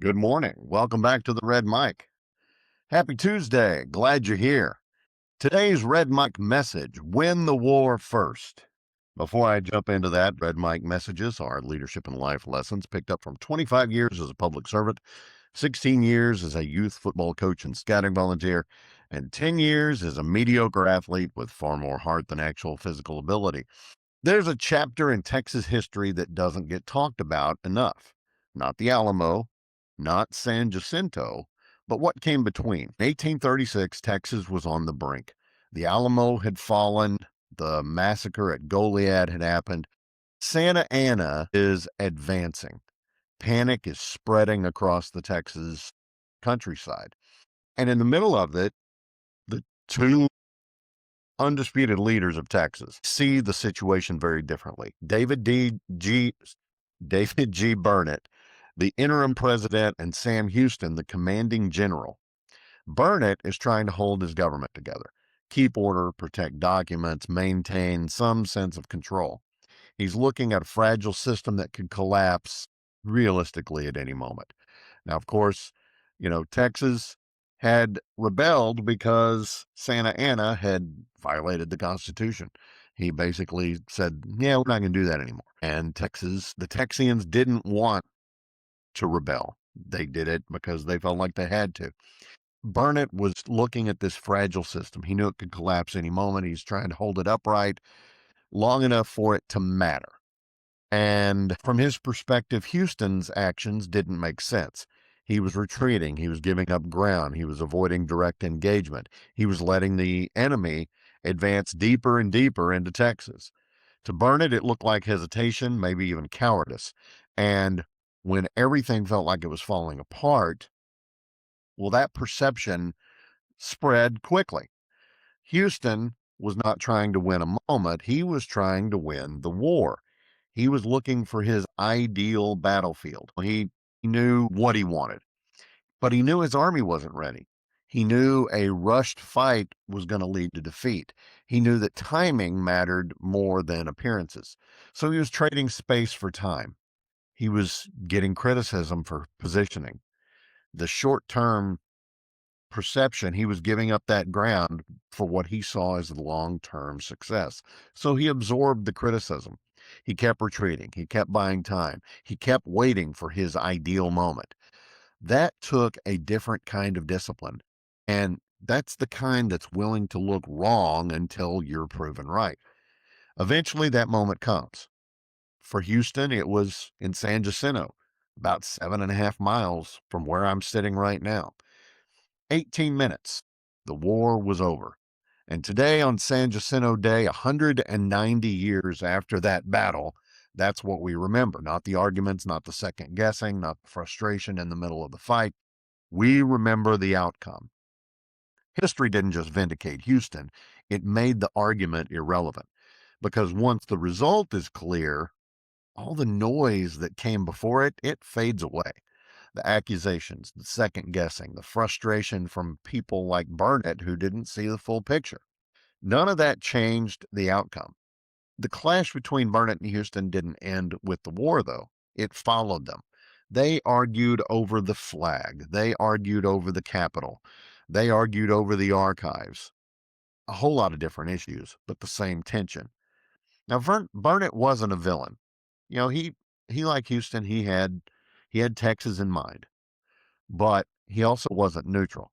Good morning. Welcome back to the Red Mic. Happy Tuesday. Glad you're here. Today's Red Mic message: win the war first. Before I jump into that, Red Mic messages are leadership and life lessons picked up from 25 years as a public servant, 16 years as a youth football coach and scouting volunteer, and 10 years as a mediocre athlete with far more heart than actual physical ability. There's a chapter in Texas history that doesn't get talked about enough. Not the Alamo, not San Jacinto, but what came between. In 1836, Texas was on the brink. The Alamo had fallen, the massacre at Goliad had happened. Santa Anna is advancing. Panic is spreading across the Texas countryside. And in the middle of it, the two undisputed leaders of Texas see the situation very differently. David G. Burnett, the interim president, and Sam Houston, the commanding general. Burnett is trying to hold his government together, keep order, protect documents, maintain some sense of control. He's looking at a fragile system that could collapse realistically at any moment. Now, of course, Texas had rebelled because Santa Anna had violated the Constitution. He basically said, yeah, we're not going to do that anymore. And the Texians didn't want to rebel. They did it because they felt like they had to. Burnett was looking at this fragile system. He knew it could collapse any moment. He's trying to hold it upright long enough for it to matter. And from his perspective, Houston's actions didn't make sense. He was retreating. He was giving up ground. He was avoiding direct engagement. He was letting the enemy advance deeper and deeper into Texas. To Burnett, it looked like hesitation, maybe even cowardice. And when everything felt like it was falling apart, well, that perception spread quickly. Houston was not trying to win a moment. He was trying to win the war. He was looking for his ideal battlefield. He knew what he wanted, but he knew his army wasn't ready. He knew a rushed fight was going to lead to defeat. He knew that timing mattered more than appearances. So he was trading space for time. He was getting criticism for positioning. The short-term perception, he was giving up that ground for what he saw as the long-term success. So he absorbed the criticism. He kept retreating. He kept buying time. He kept waiting for his ideal moment. That took a different kind of discipline. And that's the kind that's willing to look wrong until you're proven right. Eventually, that moment comes. For Houston, it was in San Jacinto, about 7.5 miles from where I'm sitting right now. 18 minutes. The war was over. And today on San Jacinto Day, 190 years after that battle, that's what we remember. Not the arguments, not the second guessing, not the frustration in the middle of the fight. We remember the outcome. History didn't just vindicate Houston, it made the argument irrelevant. Because once the result is clear, all the noise that came before it, it fades away. The accusations, the second guessing, the frustration from people like Burnett who didn't see the full picture. None of that changed the outcome. The clash between Burnett and Houston didn't end with the war, though. It followed them. They argued over the flag. They argued over the Capitol. They argued over the archives. A whole lot of different issues, but the same tension. Now, Burnett wasn't a villain. He like Houston, he had Texas in mind, but he also wasn't neutral.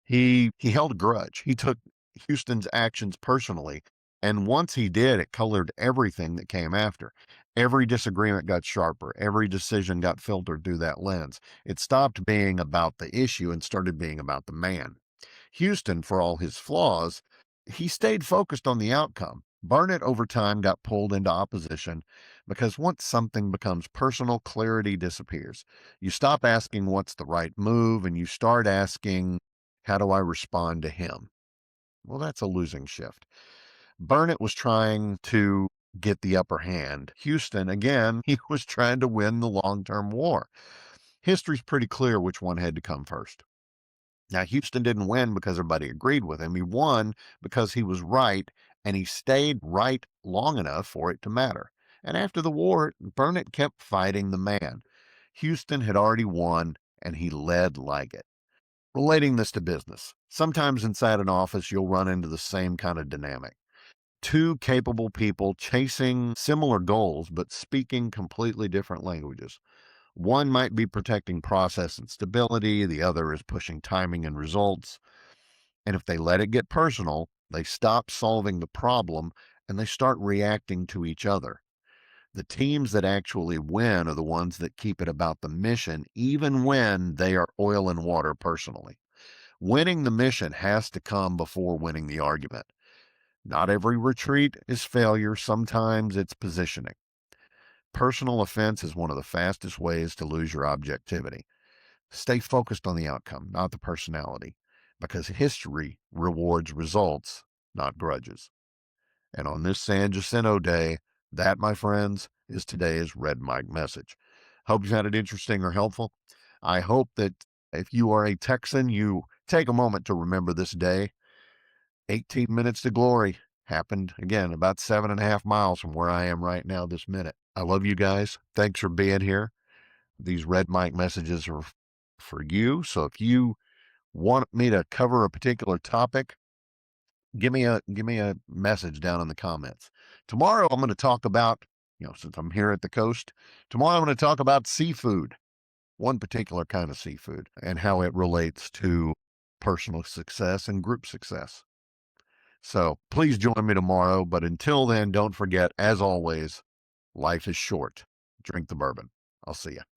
He held a grudge. He took Houston's actions personally, and once he did, it colored everything that came after. Every disagreement got sharper. Every decision got filtered through that lens. It stopped being about the issue and started being about the man. Houston, for all his flaws, he stayed focused on the outcome. Barnett, over time, got pulled into opposition because once something becomes personal, clarity disappears. You stop asking what's the right move and you start asking, how do I respond to him? Well, that's a losing shift. Burnett was trying to get the upper hand. Houston, again, he was trying to win the long-term war. History's pretty clear which one had to come first. Now, Houston didn't win because everybody agreed with him. He won because he was right, and he stayed right long enough for it to matter. And after the war, Burnett kept fighting the man. Houston had already won, and he led like it. Relating this to business, sometimes inside an office, you'll run into the same kind of dynamic. Two capable people chasing similar goals, but speaking completely different languages. One might be protecting process and stability, the other is pushing timing and results. And if they let it get personal, they stop solving the problem and they start reacting to each other. The teams that actually win are the ones that keep it about the mission, even when they are oil and water personally. Winning the mission has to come before winning the argument. Not every retreat is failure. Sometimes it's positioning. Personal offense is one of the fastest ways to lose your objectivity. Stay focused on the outcome, not the personality, because history rewards results, not grudges. And on this San Jacinto day, that, my friends, is today's Red Mike message. Hope you found it interesting or helpful. I hope that if you are a Texan, you take a moment to remember this day. 18 minutes to glory happened again about 7.5 miles from where I am right now this minute. I love you guys. Thanks for being here. These Red Mike messages are for you. So if you want me to cover a particular topic, give me a message down in the comments. Tomorrow I'm going to talk about, since I'm here at the coast, tomorrow I'm going to talk about seafood, one particular kind of seafood, and how it relates to personal success and group success. So please join me tomorrow. But until then, don't forget, as always, life is short. Drink the bourbon. I'll see you.